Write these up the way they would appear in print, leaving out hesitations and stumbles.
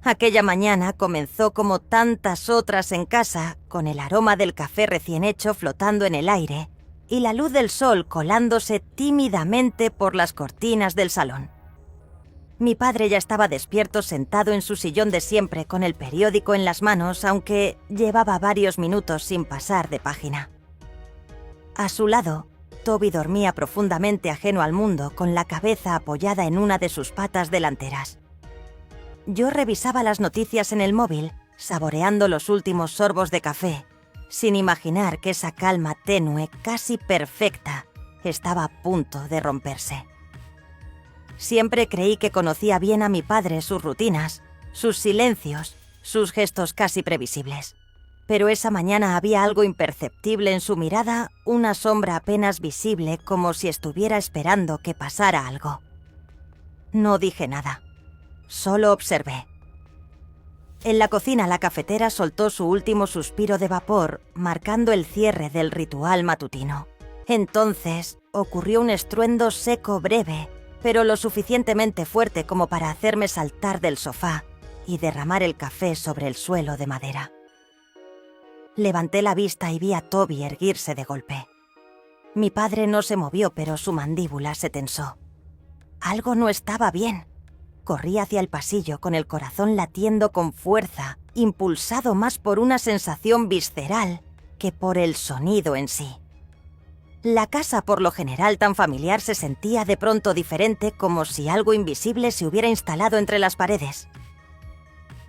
Aquella mañana comenzó como tantas otras en casa, con el aroma del café recién hecho flotando en el aire y la luz del sol colándose tímidamente por las cortinas del salón. Mi padre ya estaba despierto sentado en su sillón de siempre con el periódico en las manos, aunque llevaba varios minutos sin pasar de página. A su lado, Toby dormía profundamente ajeno al mundo, con la cabeza apoyada en una de sus patas delanteras. Yo revisaba las noticias en el móvil, saboreando los últimos sorbos de café, sin imaginar que esa calma tenue, casi perfecta, estaba a punto de romperse. Siempre creí que conocía bien a mi padre, sus rutinas, sus silencios, sus gestos casi previsibles. Pero esa mañana había algo imperceptible en su mirada, una sombra apenas visible, como si estuviera esperando que pasara algo. No dije nada, solo observé. En la cocina, la cafetera soltó su último suspiro de vapor, marcando el cierre del ritual matutino. Entonces ocurrió un estruendo seco breve, pero lo suficientemente fuerte como para hacerme saltar del sofá y derramar el café sobre el suelo de madera. Levanté la vista y vi a Toby erguirse de golpe. Mi padre no se movió, pero su mandíbula se tensó. Algo no estaba bien. Corrí hacia el pasillo con el corazón latiendo con fuerza, impulsado más por una sensación visceral que por el sonido en sí. La casa, por lo general tan familiar, se sentía de pronto diferente, como si algo invisible se hubiera instalado entre las paredes.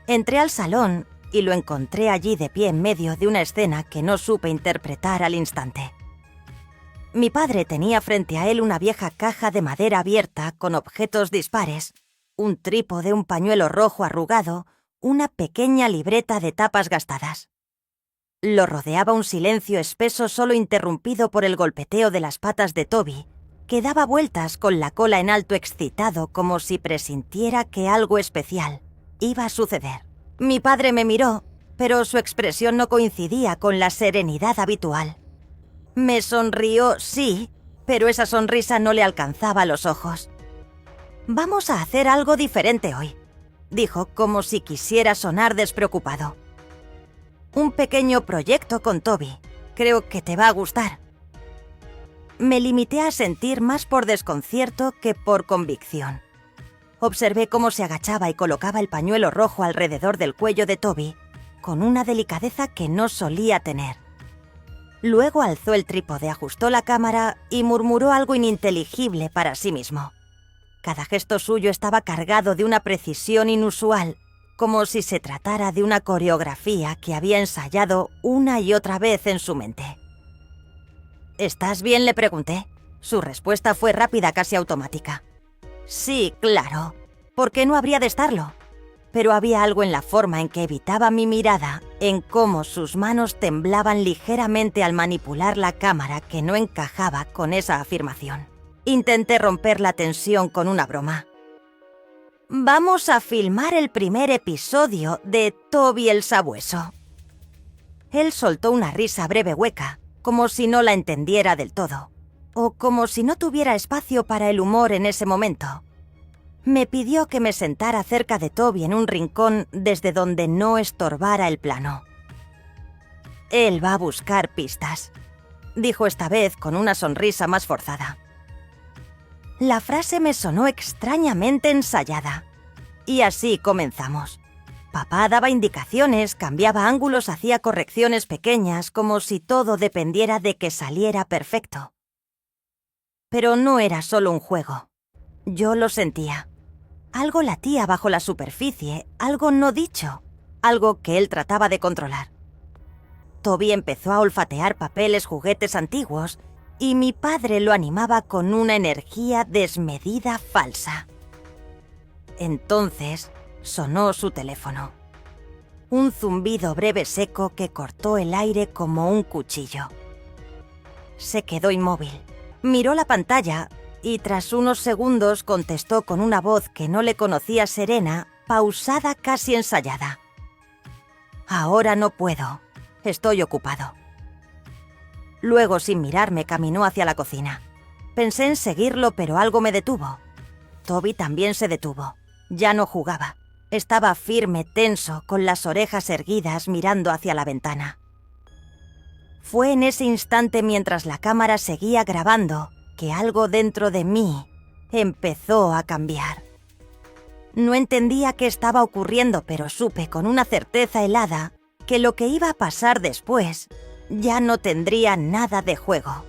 Entré al salón y lo encontré allí de pie en medio de una escena que no supe interpretar al instante. Mi padre tenía frente a él una vieja caja de madera abierta con objetos dispares, un trípode, un pañuelo rojo arrugado, una pequeña libreta de tapas gastadas. Lo rodeaba un silencio espeso solo interrumpido por el golpeteo de las patas de Toby, que daba vueltas con la cola en alto excitado como si presintiera que algo especial iba a suceder. Mi padre me miró, pero su expresión no coincidía con la serenidad habitual. Me sonrió, sí, pero esa sonrisa no le alcanzaba los ojos. «Vamos a hacer algo diferente hoy», dijo como si quisiera sonar despreocupado. «Un pequeño proyecto con Toby. Creo que te va a gustar». Me limité a sentir más por desconcierto que por convicción. Observé cómo se agachaba y colocaba el pañuelo rojo alrededor del cuello de Toby, con una delicadeza que no solía tener. Luego alzó el trípode, ajustó la cámara y murmuró algo ininteligible para sí mismo. Cada gesto suyo estaba cargado de una precisión inusual, como si se tratara de una coreografía que había ensayado una y otra vez en su mente. «¿Estás bien?», le pregunté. Su respuesta fue rápida, casi automática. «Sí, claro. ¿Por qué no habría de estarlo?» Pero había algo en la forma en que evitaba mi mirada, en cómo sus manos temblaban ligeramente al manipular la cámara que no encajaba con esa afirmación. Intenté romper la tensión con una broma. «Vamos a filmar el primer episodio de Toby el Sabueso». Él soltó una risa breve hueca, como si no la entendiera del todo, o como si no tuviera espacio para el humor en ese momento. Me pidió que me sentara cerca de Toby en un rincón desde donde no estorbara el plano. «Él va a buscar pistas», dijo esta vez con una sonrisa más forzada. La frase me sonó extrañamente ensayada. Y así comenzamos. Papá daba indicaciones, cambiaba ángulos, hacía correcciones pequeñas, como si todo dependiera de que saliera perfecto. Pero no era solo un juego. Yo lo sentía. Algo latía bajo la superficie, algo no dicho, algo que él trataba de controlar. Toby empezó a olfatear papeles, juguetes antiguos, y mi padre lo animaba con una energía desmedida falsa. Entonces sonó su teléfono. Un zumbido breve seco que cortó el aire como un cuchillo. Se quedó inmóvil, miró la pantalla y tras unos segundos contestó con una voz que no le conocía, serena, pausada, casi ensayada. «Ahora no puedo. Estoy ocupado». Luego, sin mirarme, caminó hacia la cocina. Pensé en seguirlo, pero algo me detuvo. Toby también se detuvo. Ya no jugaba. Estaba firme, tenso, con las orejas erguidas, mirando hacia la ventana. Fue en ese instante, mientras la cámara seguía grabando, que algo dentro de mí empezó a cambiar. No entendía qué estaba ocurriendo, pero supe con una certeza helada que lo que iba a pasar después ya no tendría nada de juego.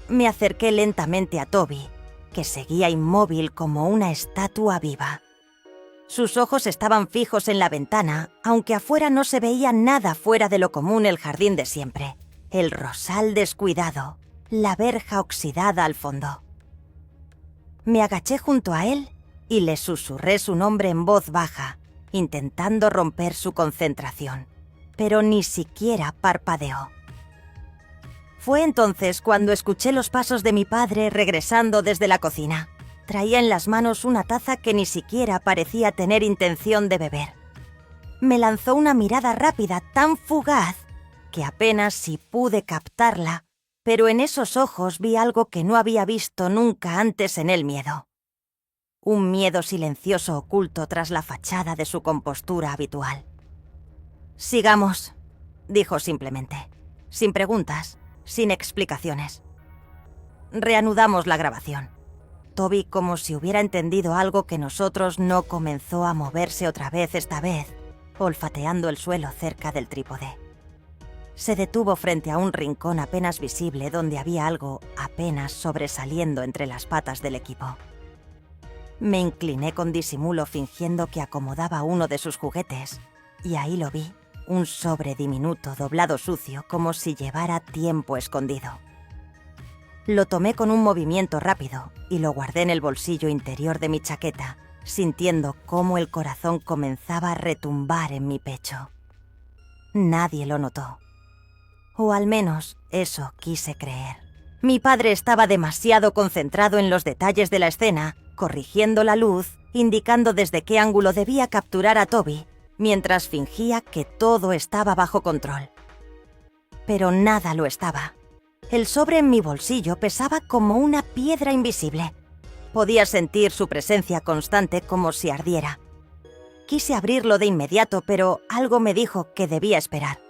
Me acerqué lentamente a Toby, que seguía inmóvil como una estatua viva. Sus ojos estaban fijos en la ventana, aunque afuera no se veía nada fuera de lo común: el jardín de siempre, el rosal descuidado, la verja oxidada al fondo. Me agaché junto a él y le susurré su nombre en voz baja, intentando romper su concentración, pero ni siquiera parpadeó. Fue entonces cuando escuché los pasos de mi padre regresando desde la cocina. Traía en las manos una taza que ni siquiera parecía tener intención de beber. Me lanzó una mirada rápida, tan fugaz, que apenas si pude captarla, pero en esos ojos vi algo que no había visto nunca antes en el miedo. Un miedo silencioso oculto tras la fachada de su compostura habitual. «Sigamos», dijo simplemente, sin preguntas, sin explicaciones. Reanudamos la grabación. Toby, como si hubiera entendido algo que nosotros, no comenzó a moverse otra vez, esta vez olfateando el suelo cerca del trípode. Se detuvo frente a un rincón apenas visible donde había algo apenas sobresaliendo entre las patas del equipo. Me incliné con disimulo fingiendo que acomodaba uno de sus juguetes, y ahí lo vi, un sobre diminuto doblado sucio como si llevara tiempo escondido. Lo tomé con un movimiento rápido y lo guardé en el bolsillo interior de mi chaqueta, sintiendo cómo el corazón comenzaba a retumbar en mi pecho. Nadie lo notó. O al menos eso quise creer. Mi padre estaba demasiado concentrado en los detalles de la escena, corrigiendo la luz, indicando desde qué ángulo debía capturar a Toby, mientras fingía que todo estaba bajo control. Pero nada lo estaba. El sobre en mi bolsillo pesaba como una piedra invisible. Podía sentir su presencia constante, como si ardiera. Quise abrirlo de inmediato, pero algo me dijo que debía esperar.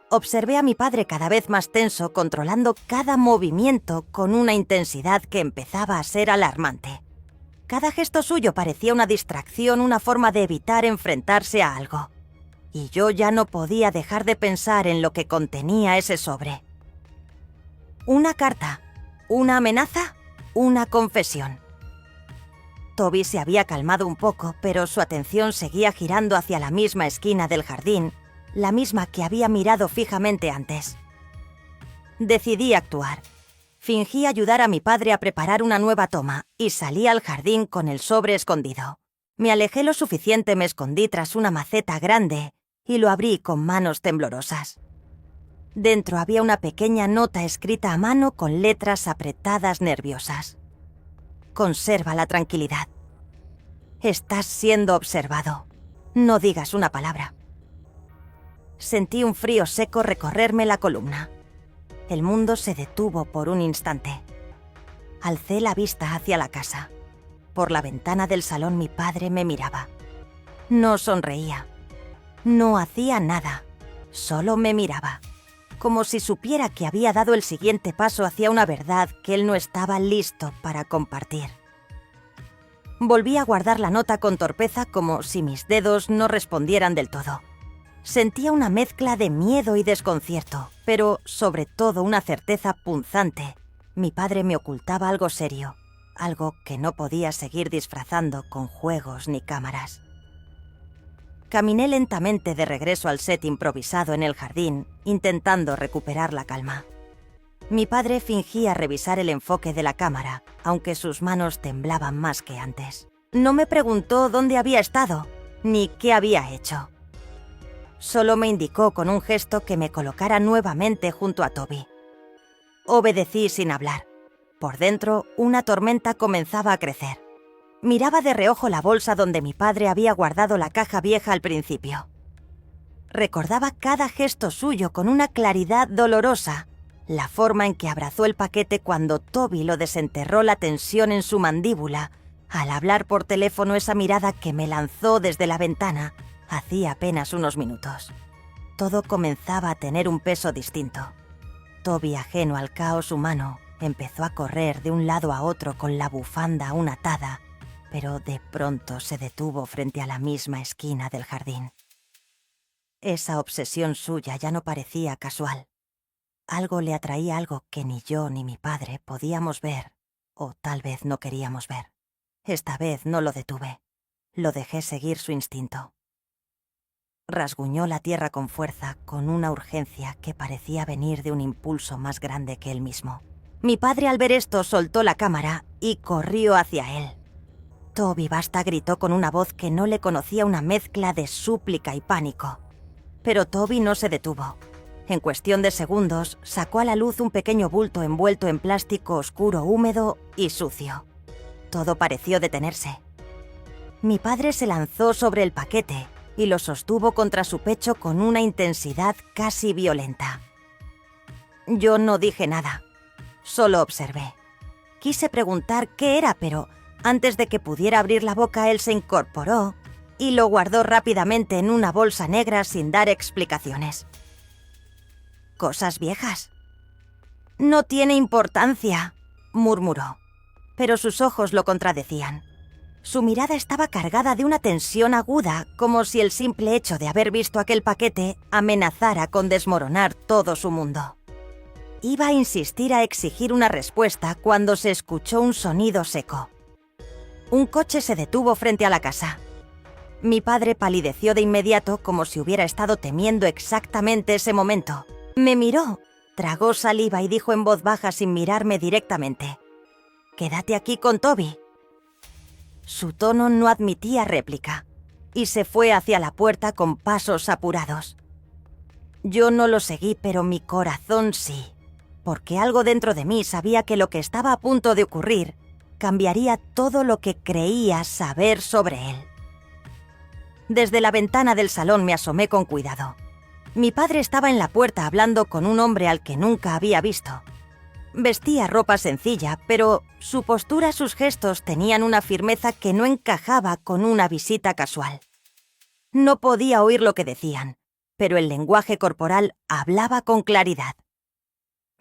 Observé a mi padre cada vez más tenso, controlando cada movimiento con una intensidad que empezaba a ser alarmante. Cada gesto suyo parecía una distracción, una forma de evitar enfrentarse a algo. Y yo ya no podía dejar de pensar en lo que contenía ese sobre. Una carta, una amenaza, una confesión. Toby se había calmado un poco, pero su atención seguía girando hacia la misma esquina del jardín, la misma que había mirado fijamente antes. Decidí actuar. Fingí ayudar a mi padre a preparar una nueva toma y salí al jardín con el sobre escondido. Me alejé lo suficiente, me escondí tras una maceta grande y lo abrí con manos temblorosas. Dentro había una pequeña nota escrita a mano con letras apretadas nerviosas. Conserva la tranquilidad. Estás siendo observado. No digas una palabra. Sentí un frío seco recorrerme la columna. El mundo se detuvo por un instante. Alcé la vista hacia la casa. Por la ventana del salón mi padre me miraba. No sonreía. No hacía nada. Solo me miraba. Como si supiera que había dado el siguiente paso hacia una verdad que él no estaba listo para compartir. Volví a guardar la nota con torpeza, como si mis dedos no respondieran del todo. Sentía una mezcla de miedo y desconcierto, pero sobre todo una certeza punzante. Mi padre me ocultaba algo serio, algo que no podía seguir disfrazando con juegos ni cámaras. Caminé lentamente de regreso al set improvisado en el jardín, intentando recuperar la calma. Mi padre fingía revisar el enfoque de la cámara, aunque sus manos temblaban más que antes. No me preguntó dónde había estado, ni qué había hecho. Solo me indicó con un gesto que me colocara nuevamente junto a Toby. Obedecí sin hablar. Por dentro, una tormenta comenzaba a crecer. Miraba de reojo la bolsa donde mi padre había guardado la caja vieja al principio. Recordaba cada gesto suyo con una claridad dolorosa, la forma en que abrazó el paquete cuando Toby lo desenterró, la tensión en su mandíbula, Al hablar por teléfono, esa mirada que me lanzó desde la ventana hacía apenas unos minutos. Todo comenzaba a tener un peso distinto. Toby, ajeno al caos humano, empezó a correr de un lado a otro con la bufanda aún atada, pero de pronto se detuvo frente a la misma esquina del jardín. Esa obsesión suya ya no parecía casual. Algo le atraía, algo que ni yo ni mi padre podíamos ver, o tal vez no queríamos ver. Esta vez no lo detuve. Lo dejé seguir su instinto. Rasguñó la tierra con fuerza, con una urgencia que parecía venir de un impulso más grande que él mismo. Mi padre, al ver esto, soltó la cámara y corrió hacia él. Toby, basta, gritó con una voz que no le conocía, una mezcla de súplica y pánico. Pero Toby no se detuvo. En cuestión de segundos, sacó a la luz un pequeño bulto envuelto en plástico oscuro, húmedo y sucio. Todo pareció detenerse. Mi padre se lanzó sobre el paquete y lo sostuvo contra su pecho con una intensidad casi violenta. Yo no dije nada, solo observé. Quise preguntar qué era, pero antes de que pudiera abrir la boca, él se incorporó y lo guardó rápidamente en una bolsa negra sin dar explicaciones. «Cosas viejas». «No tiene importancia», murmuró, pero sus ojos lo contradecían. Su mirada estaba cargada de una tensión aguda, como si el simple hecho de haber visto aquel paquete amenazara con desmoronar todo su mundo. Iba a insistir, a exigir una respuesta, cuando se escuchó un sonido seco. Un coche se detuvo frente a la casa. Mi padre palideció de inmediato, como si hubiera estado temiendo exactamente ese momento. Me miró, tragó saliva y dijo en voz baja sin mirarme directamente: «Quédate aquí con Toby». Su tono no admitía réplica, y se fue hacia la puerta con pasos apurados. Yo no lo seguí, pero mi corazón sí, porque algo dentro de mí sabía que lo que estaba a punto de ocurrir cambiaría todo lo que creía saber sobre él. Desde la ventana del salón me asomé con cuidado. Mi padre estaba en la puerta hablando con un hombre al que nunca había visto. Vestía ropa sencilla, pero su postura, sus gestos tenían una firmeza que no encajaba con una visita casual. No podía oír lo que decían, pero el lenguaje corporal hablaba con claridad.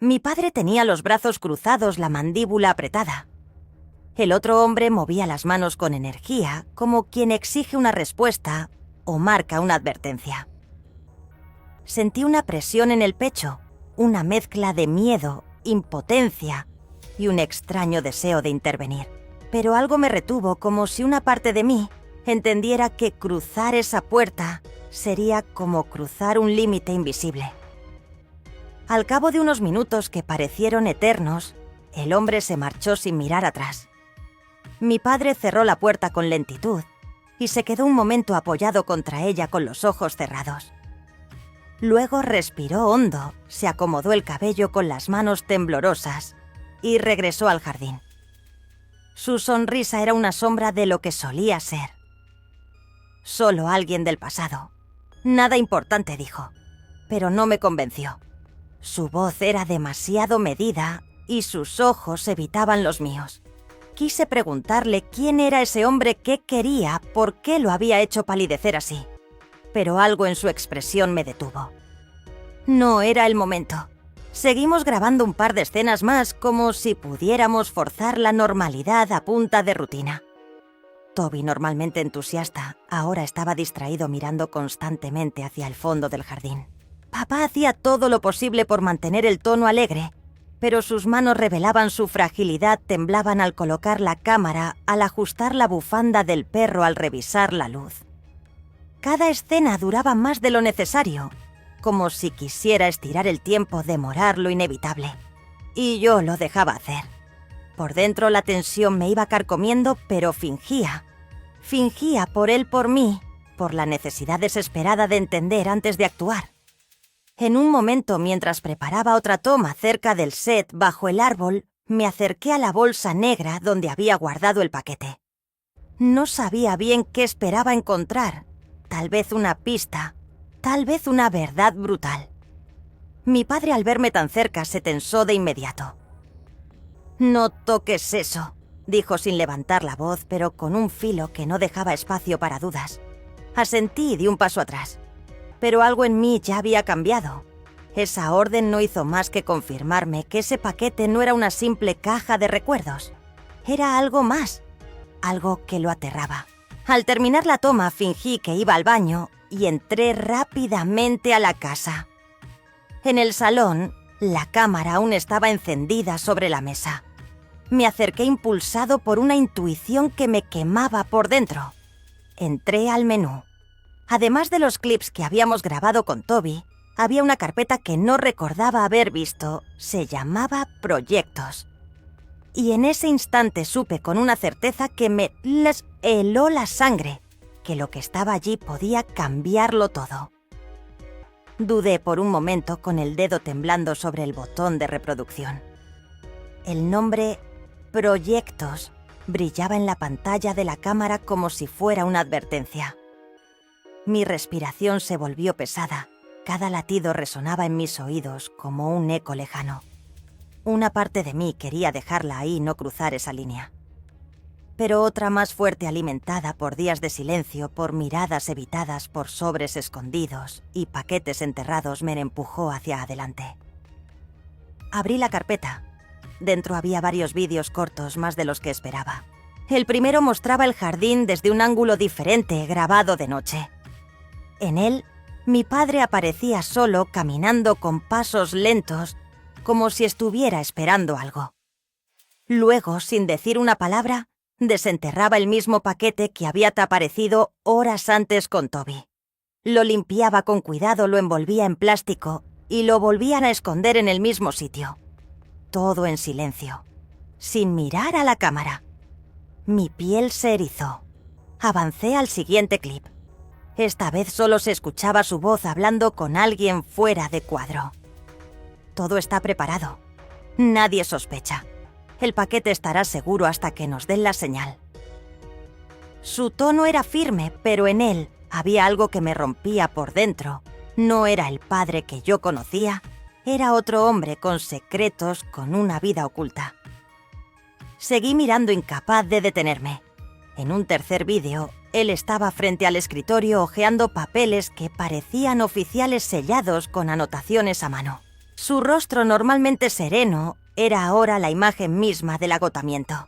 Mi padre tenía los brazos cruzados, la mandíbula apretada. El otro hombre movía las manos con energía, como quien exige una respuesta o marca una advertencia. Sentí una presión en el pecho, una mezcla de miedo, impotencia y un extraño deseo de intervenir. Pero algo me retuvo, como si una parte de mí entendiera que cruzar esa puerta sería como cruzar un límite invisible. Al cabo de unos minutos que parecieron eternos, el hombre se marchó sin mirar atrás. Mi padre cerró la puerta con lentitud y se quedó un momento apoyado contra ella con los ojos cerrados. Luego respiró hondo, se acomodó el cabello con las manos temblorosas y regresó al jardín. Su sonrisa era una sombra de lo que solía ser. Solo alguien del pasado. Nada importante, dijo, pero no me convenció. Su voz era demasiado medida y sus ojos evitaban los míos. Quise preguntarle quién era ese hombre, qué quería, por qué lo había hecho palidecer así. Pero algo en su expresión me detuvo. No era el momento. Seguimos grabando un par de escenas más, como si pudiéramos forzar la normalidad a punta de rutina. Toby, normalmente entusiasta, ahora estaba distraído mirando constantemente hacia el fondo del jardín. Papá hacía todo lo posible por mantener el tono alegre, pero sus manos revelaban su fragilidad, temblaban al colocar la cámara, al ajustar la bufanda del perro, al revisar la luz. Cada escena duraba más de lo necesario, como si quisiera estirar el tiempo, demorar lo inevitable. Y yo lo dejaba hacer. Por dentro la tensión me iba carcomiendo, pero fingía. Fingía por él, por mí, por la necesidad desesperada de entender antes de actuar. En un momento, mientras preparaba otra toma cerca del set, bajo el árbol, me acerqué a la bolsa negra donde había guardado el paquete. No sabía bien qué esperaba encontrar. Tal vez una pista, tal vez una verdad brutal. Mi padre, al verme tan cerca, se tensó de inmediato. «No toques eso», dijo sin levantar la voz, pero con un filo que no dejaba espacio para dudas. Asentí y di un paso atrás. Pero algo en mí ya había cambiado. Esa orden no hizo más que confirmarme que ese paquete no era una simple caja de recuerdos. Era algo más, algo que lo aterraba. Al terminar la toma, fingí que iba al baño y entré rápidamente a la casa. En el salón, la cámara aún estaba encendida sobre la mesa. Me acerqué impulsado por una intuición que me quemaba por dentro. Entré al menú. Además de los clips que habíamos grabado con Toby, había una carpeta que no recordaba haber visto. Se llamaba Proyectos. Y en ese instante supe con una certeza que me heló la sangre, que lo que estaba allí podía cambiarlo todo. Dudé por un momento con el dedo temblando sobre el botón de reproducción. El nombre Proyectos brillaba en la pantalla de la cámara como si fuera una advertencia. Mi respiración se volvió pesada. Cada latido resonaba en mis oídos como un eco lejano. Una parte de mí quería dejarla ahí y no cruzar esa línea. Pero otra más fuerte, alimentada por días de silencio, por miradas evitadas, por sobres escondidos y paquetes enterrados, me empujó hacia adelante. Abrí la carpeta. Dentro había varios vídeos cortos, más de los que esperaba. El primero mostraba el jardín desde un ángulo diferente, grabado de noche. En él, mi padre aparecía solo, caminando con pasos lentos, como si estuviera esperando algo. Luego, sin decir una palabra, desenterraba el mismo paquete que había aparecido horas antes con Toby. Lo limpiaba con cuidado, lo envolvía en plástico y lo volvían a esconder en el mismo sitio. Todo en silencio, sin mirar a la cámara. Mi piel se erizó. Avancé al siguiente clip. Esta vez solo se escuchaba su voz hablando con alguien fuera de cuadro. Todo está preparado. Nadie sospecha. El paquete estará seguro hasta que nos den la señal. Su tono era firme, pero en él había algo que me rompía por dentro. No era el padre que yo conocía, era otro hombre con secretos, con una vida oculta. Seguí mirando, incapaz de detenerme. En un tercer vídeo, él estaba frente al escritorio hojeando papeles que parecían oficiales sellados con anotaciones a mano. Su rostro, normalmente sereno, era ahora la imagen misma del agotamiento.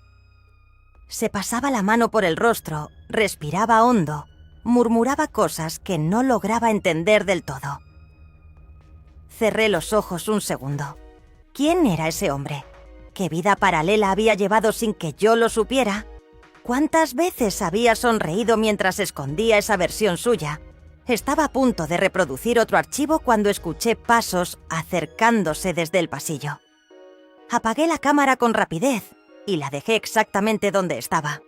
Se pasaba la mano por el rostro, respiraba hondo, murmuraba cosas que no lograba entender del todo. Cerré los ojos un segundo. ¿Quién era ese hombre? ¿Qué vida paralela había llevado sin que yo lo supiera? ¿Cuántas veces había sonreído mientras escondía esa versión suya? Estaba a punto de reproducir otro archivo cuando escuché pasos acercándose desde el pasillo. Apagué la cámara con rapidez y la dejé exactamente donde estaba.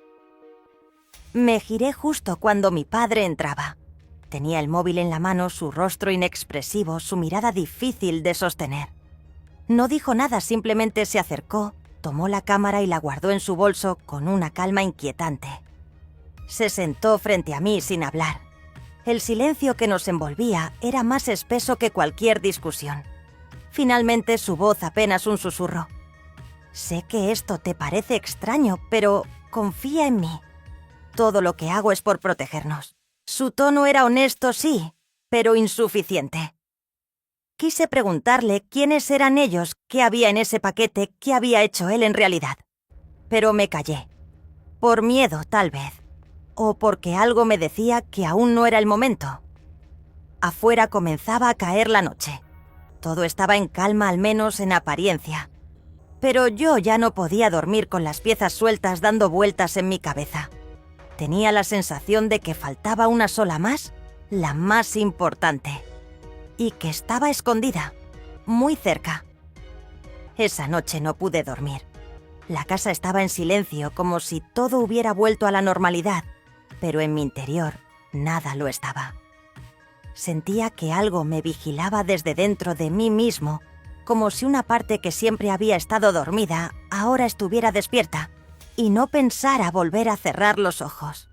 Me giré justo cuando mi padre entraba. Tenía el móvil en la mano, su rostro inexpresivo, su mirada difícil de sostener. No dijo nada, simplemente se acercó, tomó la cámara y la guardó en su bolso con una calma inquietante. Se sentó frente a mí sin hablar. El silencio que nos envolvía era más espeso que cualquier discusión. Finalmente su voz apenas un susurro. Sé que esto te parece extraño, pero confía en mí. Todo lo que hago es por protegernos. Su tono era honesto, sí, pero insuficiente. Quise preguntarle quiénes eran ellos, qué había en ese paquete, qué había hecho él en realidad. Pero me callé. Por miedo, tal vez. O porque algo me decía que aún no era el momento. Afuera comenzaba a caer la noche. Todo estaba en calma, al menos en apariencia. Pero yo ya no podía dormir con las piezas sueltas dando vueltas en mi cabeza. Tenía la sensación de que faltaba una sola más, la más importante. Y que estaba escondida, muy cerca. Esa noche no pude dormir. La casa estaba en silencio, como si todo hubiera vuelto a la normalidad, pero en mi interior nada lo estaba. Sentía que algo me vigilaba desde dentro de mí mismo, como si una parte que siempre había estado dormida ahora estuviera despierta y no pensara volver a cerrar los ojos.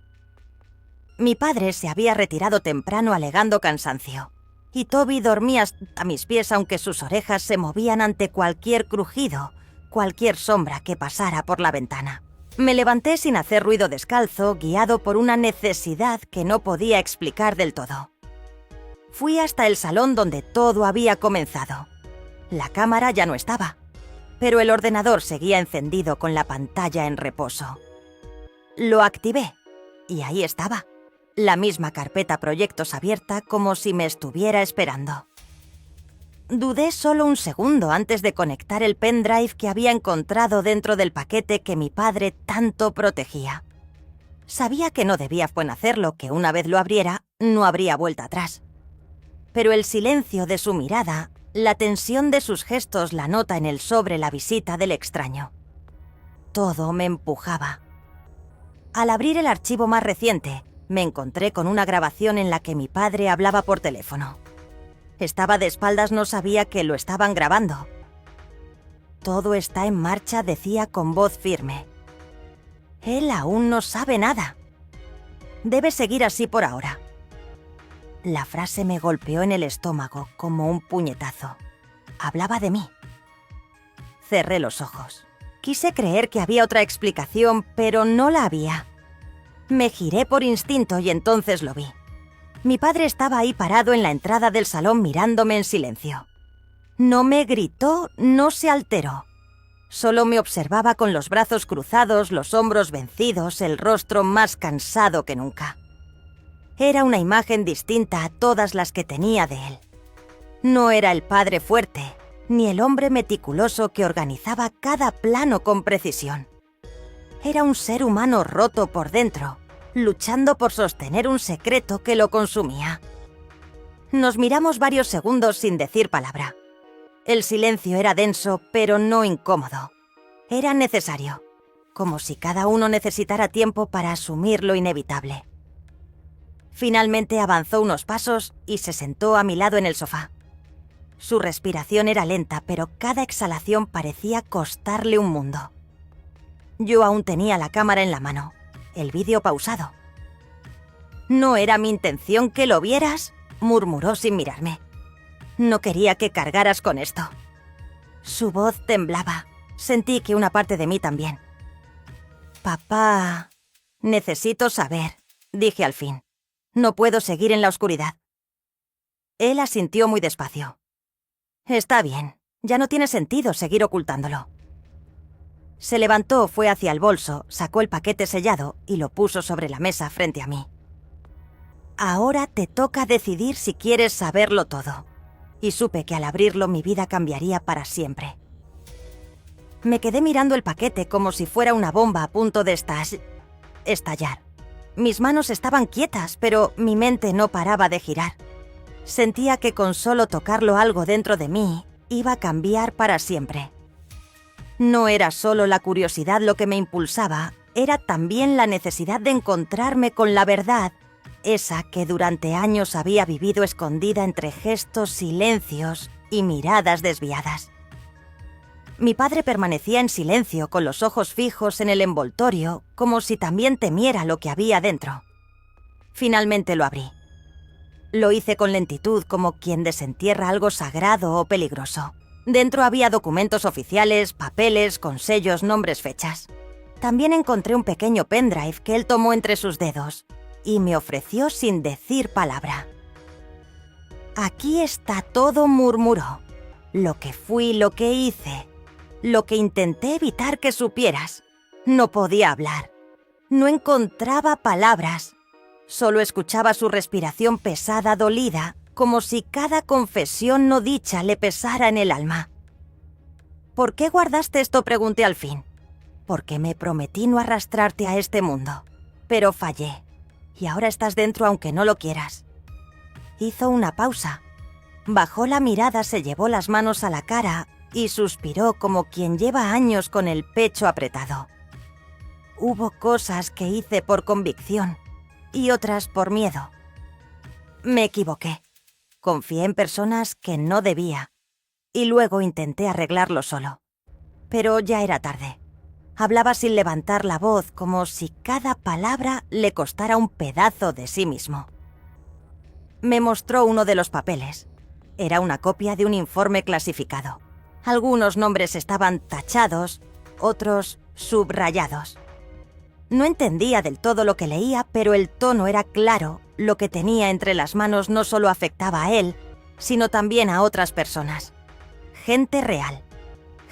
Mi padre se había retirado temprano alegando cansancio, y Toby dormía a mis pies aunque sus orejas se movían ante cualquier crujido, cualquier sombra que pasara por la ventana. Me levanté sin hacer ruido descalzo, guiado por una necesidad que no podía explicar del todo. Fui hasta el salón donde todo había comenzado. La cámara ya no estaba, pero el ordenador seguía encendido con la pantalla en reposo. Lo activé y ahí estaba, la misma carpeta proyectos abierta como si me estuviera esperando. Dudé solo un segundo antes de conectar el pendrive que había encontrado dentro del paquete que mi padre tanto protegía. Sabía que no debía hacerlo, que una vez lo abriera, no habría vuelta atrás. Pero el silencio de su mirada, la tensión de sus gestos, la nota en el sobre, la visita del extraño. Todo me empujaba. Al abrir el archivo más reciente, me encontré con una grabación en la que mi padre hablaba por teléfono. Estaba de espaldas, no sabía que lo estaban grabando. Todo está en marcha, decía con voz firme. Él aún no sabe nada. Debe seguir así por ahora. La frase me golpeó en el estómago como un puñetazo. Hablaba de mí. Cerré los ojos. Quise creer que había otra explicación, pero no la había. Me giré por instinto y entonces lo vi. Mi padre estaba ahí parado en la entrada del salón mirándome en silencio. No me gritó, no se alteró. Solo me observaba con los brazos cruzados, los hombros vencidos, el rostro más cansado que nunca. Era una imagen distinta a todas las que tenía de él. No era el padre fuerte, ni el hombre meticuloso que organizaba cada plano con precisión. Era un ser humano roto por dentro, luchando por sostener un secreto que lo consumía. Nos miramos varios segundos sin decir palabra. El silencio era denso, pero no incómodo. Era necesario, como si cada uno necesitara tiempo para asumir lo inevitable. Finalmente avanzó unos pasos y se sentó a mi lado en el sofá. Su respiración era lenta, pero cada exhalación parecía costarle un mundo. Yo aún tenía la cámara en la mano, el vídeo pausado. «No era mi intención que lo vieras», murmuró sin mirarme. «No quería que cargaras con esto». Su voz temblaba. Sentí que una parte de mí también. «Papá, necesito saber», dije al fin. «No puedo seguir en la oscuridad». Él asintió muy despacio. «Está bien, ya no tiene sentido seguir ocultándolo». Se levantó, fue hacia el bolso, sacó el paquete sellado y lo puso sobre la mesa frente a mí. «Ahora te toca decidir si quieres saberlo todo». Y supe que al abrirlo mi vida cambiaría para siempre. Me quedé mirando el paquete como si fuera una bomba a punto de estallar. Mis manos estaban quietas, pero mi mente no paraba de girar. Sentía que con solo tocarlo algo dentro de mí iba a cambiar para siempre. No era solo la curiosidad lo que me impulsaba, era también la necesidad de encontrarme con la verdad, esa que durante años había vivido escondida entre gestos, silencios y miradas desviadas. Mi padre permanecía en silencio, con los ojos fijos en el envoltorio, como si también temiera lo que había dentro. Finalmente lo abrí. Lo hice con lentitud, como quien desentierra algo sagrado o peligroso. Dentro había documentos oficiales, papeles con sellos, nombres, fechas. También encontré un pequeño pendrive que él tomó entre sus dedos y me ofreció sin decir palabra. «Aquí está todo», murmuró. «Lo que fui, lo que hice, lo que intenté evitar que supieras». No podía hablar. No encontraba palabras. Solo escuchaba su respiración pesada, dolida, como si cada confesión no dicha le pesara en el alma. «¿Por qué guardaste esto?», pregunté al fin. «Porque me prometí no arrastrarte a este mundo. Pero fallé. Y ahora estás dentro aunque no lo quieras». Hizo una pausa. Bajó la mirada, se llevó las manos a la cara y suspiró como quien lleva años con el pecho apretado. «Hubo cosas que hice por convicción y otras por miedo. Me equivoqué. Confié en personas que no debía y luego intenté arreglarlo solo. Pero ya era tarde». Hablaba sin levantar la voz, como si cada palabra le costara un pedazo de sí mismo. Me mostró uno de los papeles. Era una copia de un informe clasificado. Algunos nombres estaban tachados, otros subrayados. No entendía del todo lo que leía, pero el tono era claro. Lo que tenía entre las manos no solo afectaba a él, sino también a otras personas. Gente real.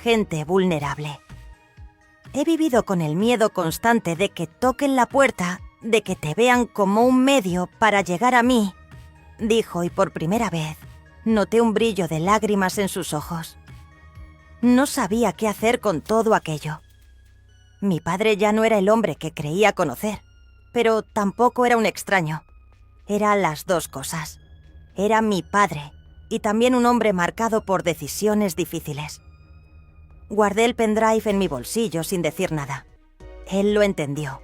Gente vulnerable. He vivido con el miedo constante de que toquen la puerta, de que te vean como un medio para llegar a mí, dijo, y por primera vez noté un brillo de lágrimas en sus ojos. No sabía qué hacer con todo aquello. Mi padre ya no era el hombre que creía conocer, pero tampoco era un extraño. Era las dos cosas. Era mi padre y también un hombre marcado por decisiones difíciles. Guardé el pendrive en mi bolsillo sin decir nada. Él lo entendió.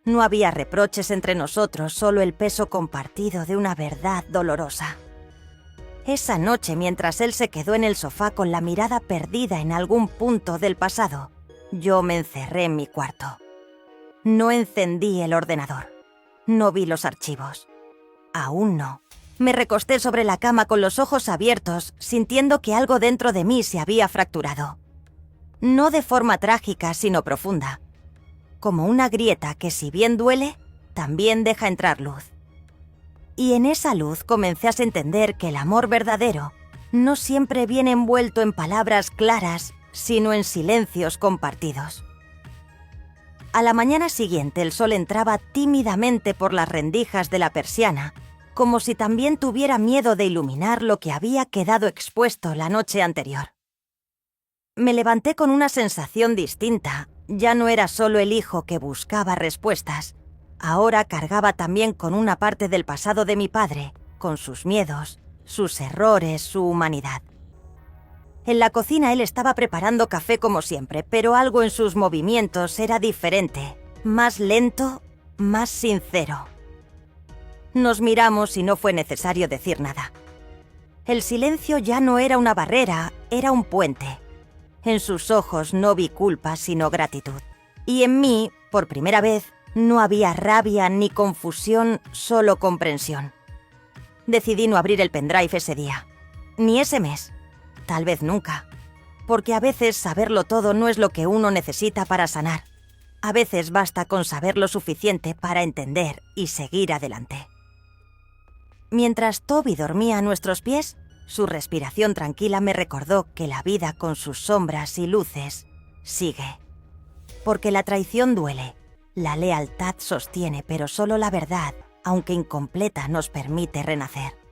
No había reproches entre nosotros, solo el peso compartido de una verdad dolorosa. Esa noche, mientras él se quedó en el sofá con la mirada perdida en algún punto del pasado, yo me encerré en mi cuarto. No encendí el ordenador. No vi los archivos. Aún no. Me recosté sobre la cama con los ojos abiertos, sintiendo que algo dentro de mí se había fracturado. No de forma trágica, sino profunda. Como una grieta que, si bien duele, también deja entrar luz. Y en esa luz comencé a entender que el amor verdadero no siempre viene envuelto en palabras claras, sino en silencios compartidos. A la mañana siguiente el sol entraba tímidamente por las rendijas de la persiana, como si también tuviera miedo de iluminar lo que había quedado expuesto la noche anterior. Me levanté con una sensación distinta. Ya no era solo el hijo que buscaba respuestas. Ahora cargaba también con una parte del pasado de mi padre, con sus miedos, sus errores, su humanidad. En la cocina él estaba preparando café como siempre, pero algo en sus movimientos era diferente, más lento, más sincero. Nos miramos y no fue necesario decir nada. El silencio ya no era una barrera, era un puente. En sus ojos no vi culpa, sino gratitud. Y en mí, por primera vez, no había rabia ni confusión, solo comprensión. Decidí no abrir el pendrive ese día, ni ese mes, tal vez nunca, porque a veces saberlo todo no es lo que uno necesita para sanar. A veces basta con saber lo suficiente para entender y seguir adelante. Mientras Toby dormía a nuestros pies, su respiración tranquila me recordó que la vida con sus sombras y luces sigue. Porque la traición duele, la lealtad sostiene, pero solo la verdad, aunque incompleta, nos permite renacer.